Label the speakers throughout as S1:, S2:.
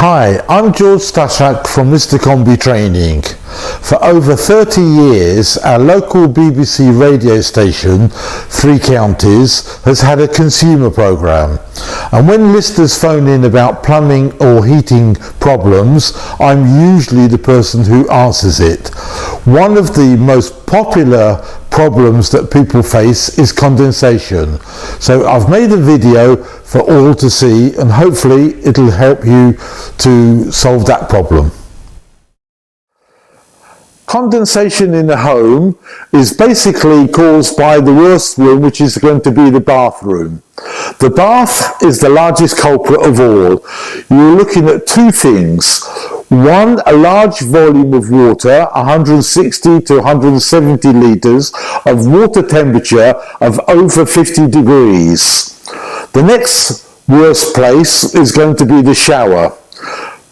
S1: Hi, I'm George Stashak from Mr. Combi Training. For over 30 years, our local BBC radio station, Three Counties, has had a consumer programme. And when listeners phone in about plumbing or heating problems, I'm usually the person who answers it. One of the most popular problems that people face is condensation. So I've made a video for all to see, and hopefully it'll help you to solve that problem. Condensation in the home is basically caused by the worst room, which is going to be the bathroom. The bath is the largest culprit of all. You're looking at two things. One, a large volume of water, 160 to 170 litres of water temperature of over 50 degrees. The next worst place is going to be the shower.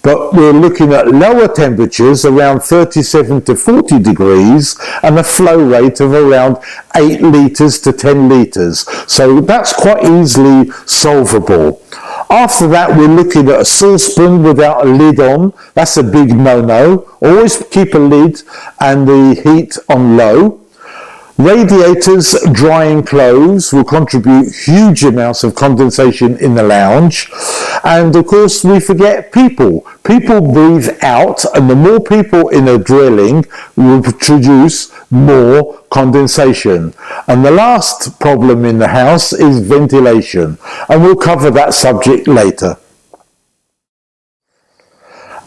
S1: But we're looking at lower temperatures around 37 to 40 degrees and a flow rate of around 8 litres to 10 litres. So that's quite easily solvable. After that, we're looking at a saucepan without a lid on. That's a big no-no. Always keep a lid and the heat on low. Radiators drying clothes will contribute huge amounts of condensation in the lounge. And of course we forget people. People breathe out, and the more people in a dwelling will produce more condensation. And the last problem in the house is ventilation, and we'll cover that subject later.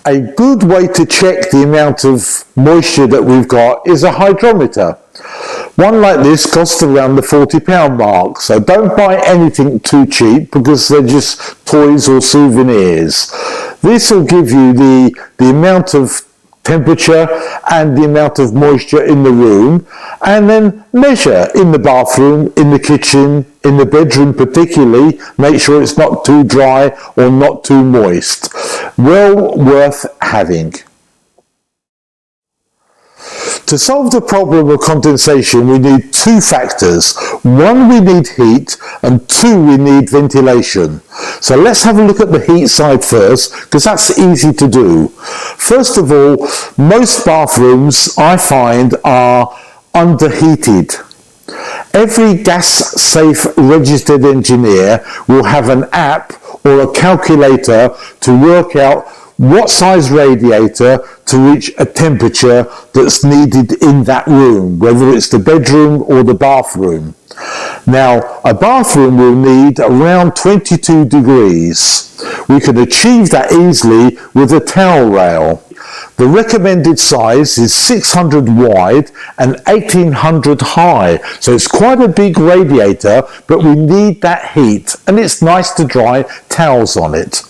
S1: A good way to check the amount of moisture that we've got is a hydrometer. One like this costs around the £40 mark, so don't buy anything too cheap because they're just toys or souvenirs. This will give you the amount of temperature and the amount of moisture in the room, and then measure in the bathroom, in the kitchen, in the bedroom particularly. Make sure it's not too dry or not too moist. Well worth having. To solve the problem of condensation, we need two factors. One, we need heat, and two, we need ventilation. So let's have a look at the heat side first, because that's easy to do. First of all, most bathrooms I find are underheated. Every gas-safe registered engineer will have an app or a calculator to work out what size radiator to reach a temperature that's needed in that room, whether it's the bedroom or the bathroom. Now, a bathroom will need around 22 degrees. We can achieve that easily with a towel rail. The recommended size is 600 wide and 1800 high, so it's quite a big radiator, but we need that heat, and it's nice to dry towels on it.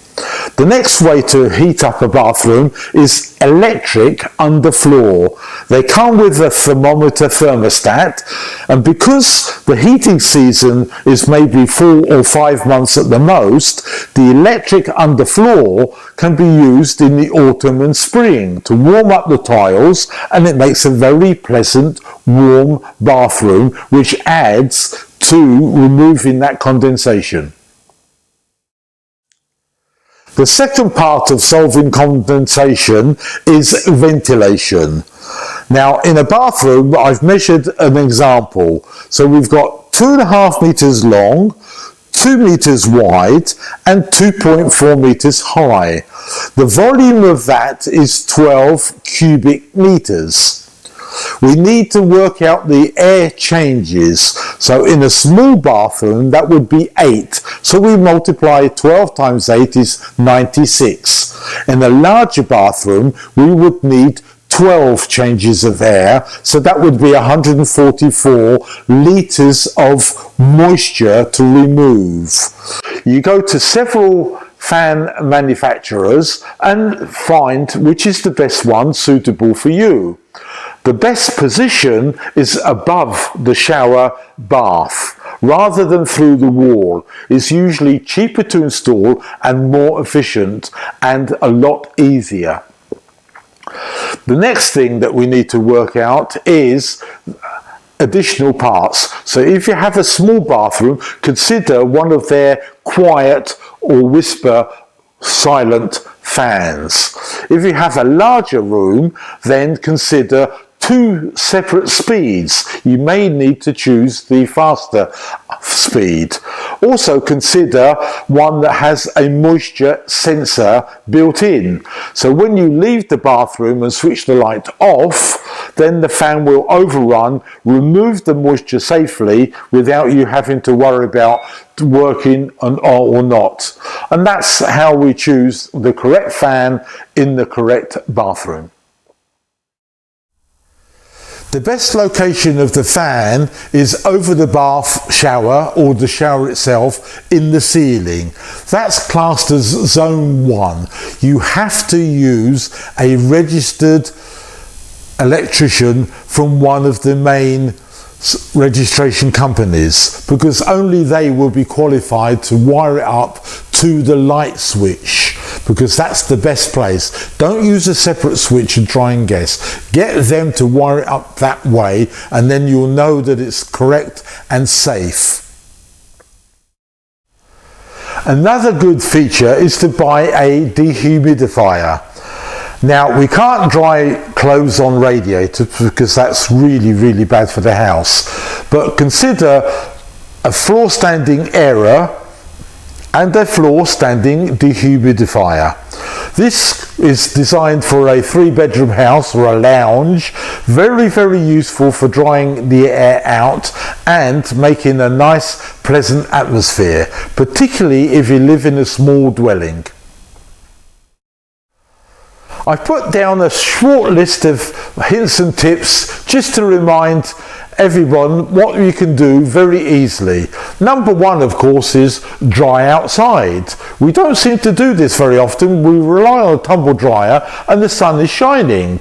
S1: The next way to heat up a bathroom is electric underfloor. They come with a thermometer thermostat, and because the heating season is maybe 4 or 5 months at the most, the electric underfloor can be used in the autumn and spring to warm up the tiles, and it makes a very pleasant warm bathroom, which adds to removing that condensation. The second part of solving condensation is ventilation. Now, in a bathroom, I've measured an example. So we've got 2.5 meters long, 2 meters wide, and 2.4 meters high. The volume of that is 12 cubic meters. We need to work out the air changes. So in a small bathroom, that would be 8. So we multiply 12 times 8 is 96. In a larger bathroom, we would need 12 changes of air. So that would be 144 litres of moisture to remove. You go to several fan manufacturers and find which is the best one suitable for you. The best position is above the shower bath rather than through the wall. It's usually cheaper to install and more efficient and a lot easier. The next thing that we need to work out is additional parts. So if you have a small bathroom, consider one of their quiet or whisper silent fans. If you have a larger room, then consider 2 separate speeds. You may need to choose the faster speed. Also consider one that has a moisture sensor built in. So when you leave the bathroom and switch the light off, then the fan will overrun, remove the moisture safely without you having to worry about working or not. And that's how we choose the correct fan in the correct bathroom. The best location of the fan is over the bath shower or the shower itself in the ceiling. That's classed as zone 1. You have to use a registered electrician from one of the main registration companies, because only they will be qualified to wire it up to the light switch, because that's the best place. Don't use a separate switch and try and guess. Get them to wire it up that way, and then you'll know that it's correct and safe. Another good feature is to buy a dehumidifier. Now, we can't dry clothes on radiators because that's really bad for the house, but consider a floor standing area and a floor standing dehumidifier. This is designed for a 3-bedroom house or a lounge. Very useful for drying the air out and making a nice pleasant atmosphere, particularly if you live in a small dwelling. I've put down a short list of hints and tips just to remind everyone what you can do very easily. Number 1, of course, is dry outside. We don't seem to do this very often. We rely on a tumble dryer and the sun is shining.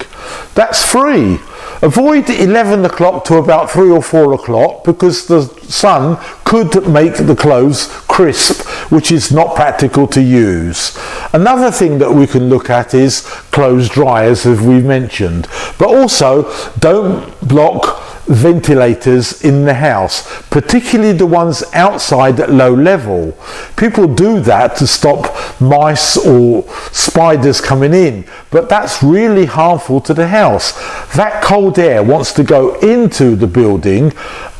S1: That's free. Avoid 11 o'clock to about 3 or 4 o'clock because the sun could make the clothes crisp, which is not practical to use. Another thing that we can look at is clothes dryers, as we've mentioned, but also don't block ventilators in the house, particularly the ones outside at low level. People do that to stop mice or spiders coming in, but that's really harmful to the house. That cold air wants to go into the building,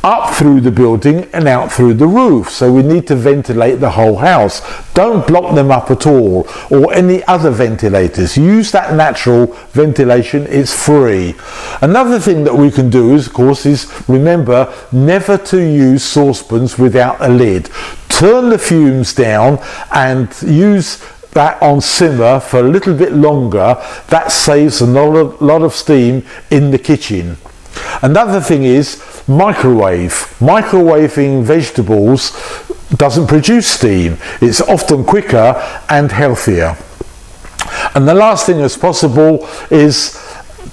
S1: up through the building and out through the roof, so we need to ventilate the whole house. Don't block them up at all, or any other ventilators. Use that natural ventilation, it's free. Another thing that we can do is, of course, is remember never to use saucepans without a lid. Turn the fumes down and use that on simmer for a little bit longer. That saves a lot of steam in the kitchen. Another thing is microwave. Microwaving vegetables doesn't produce steam. It's often quicker and healthier. And the last thing as possible is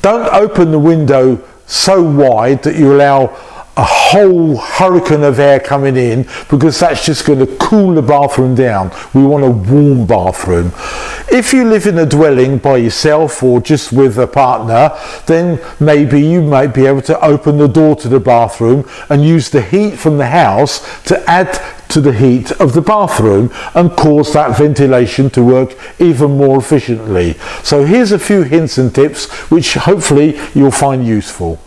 S1: don't open the window so wide that you allow a whole hurricane of air coming in, because that's just going to cool the bathroom down. We want a warm bathroom. If you live in a dwelling by yourself or just with a partner, then maybe you might be able to open the door to the bathroom and use the heat from the house to add to the heat of the bathroom and cause that ventilation to work even more efficiently. So here's a few hints and tips which hopefully you'll find useful.